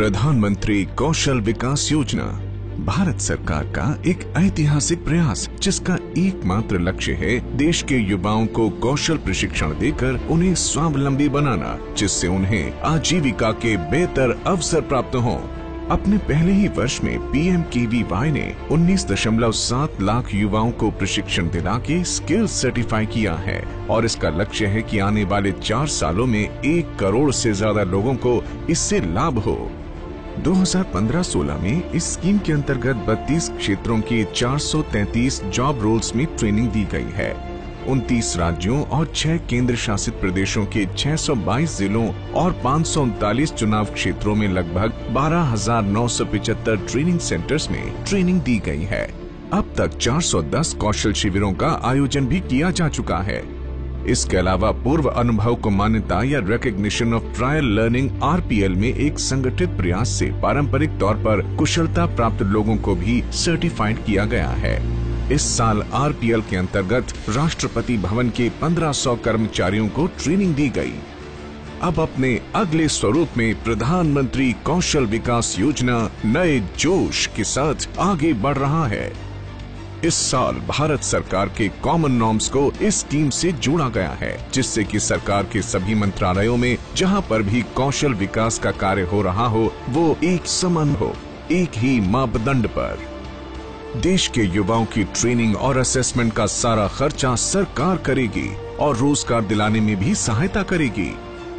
प्रधानमंत्री कौशल विकास योजना भारत सरकार का एक ऐतिहासिक प्रयास, जिसका एकमात्र लक्ष्य है देश के युवाओं को कौशल प्रशिक्षण देकर उन्हें स्वावलंबी बनाना, जिससे उन्हें आजीविका के बेहतर अवसर प्राप्त हों। अपने पहले ही वर्ष में PMKVY ने 19.7 लाख युवाओं को प्रशिक्षण दिला के स्किल सर्टिफाई किया है और इसका लक्ष्य है कि आने वाले 4 सालों में 1 करोड़ से ज्यादा लोगों को इससे लाभ हो। 2015-16 में इस स्कीम के अंतर्गत 32 क्षेत्रों के 433 जॉब रोल्स में ट्रेनिंग दी गई है। 29 राज्यों और 6 केंद्र शासित प्रदेशों के 622 जिलों और 539 चुनाव क्षेत्रों में लगभग 12,975 ट्रेनिंग सेंटर्स में ट्रेनिंग दी गई है। अब तक 410 कौशल शिविरों का आयोजन भी किया जा चुका है। इसके अलावा पूर्व अनुभव को मान्यता या recognition of trial learning RPL में एक संगठित प्रयास से पारंपरिक तौर पर कुशलता प्राप्त लोगों को भी सर्टिफाइड किया गया है। इस साल RPL के अंतर्गत राष्ट्रपति भवन के 1500 कर्मचारियों को ट्रेनिंग दी गई। अब अपने अगले स्वरूप में प्रधानमंत्री कौशल विकास योजना नए जोश के साथ आगे बढ़ रहा है। इस साल भारत सरकार के कॉमन नॉर्म्स को इस स्कीम से जोड़ा गया है, जिससे कि सरकार के सभी मंत्रालयों में जहां पर भी कौशल विकास का कार्य हो रहा हो, वो एक समान हो, एक ही मापदंड पर। देश के युवाओं की ट्रेनिंग और असेसमेंट का सारा खर्चा सरकार करेगी और रोजगार दिलाने में भी सहायता करेगी।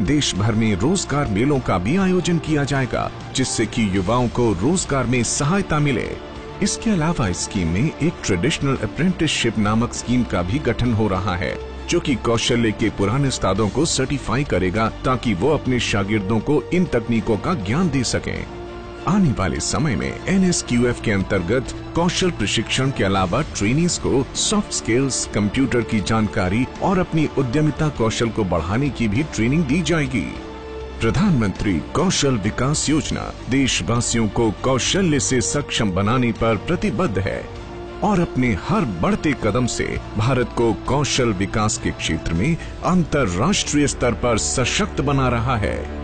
देश भर में रोजगार मेलों का भी आयोजन किया जाएगा, जिससे कि युवाओं को रोजगार में सहायता मिले। इसके अलावा इस स्कीम में एक ट्रेडिशनल अप्रेंटिसशिप नामक स्कीम का भी गठन हो रहा है, जो कि कौशल्य के पुराने उस्तादों को सर्टिफाई करेगा, ताकि वो अपने शागिर्दों को इन तकनीकों का ज्ञान दे सकें। आने वाले समय में NSQF के अंतर्गत कौशल प्रशिक्षण के अलावा ट्रेनीज को सॉफ्ट स्किल्स, कंप्यूटर की जानकारी और अपनी उद्यमिता कौशल को बढ़ाने की भी ट्रेनिंग दी जाएगी। प्रधानमंत्री कौशल विकास योजना देशवासियों को कौशल्य से सक्षम बनाने पर प्रतिबद्ध है और अपने हर बढ़ते कदम से भारत को कौशल विकास के क्षेत्र में अंतर्राष्ट्रीय स्तर पर सशक्त बना रहा है।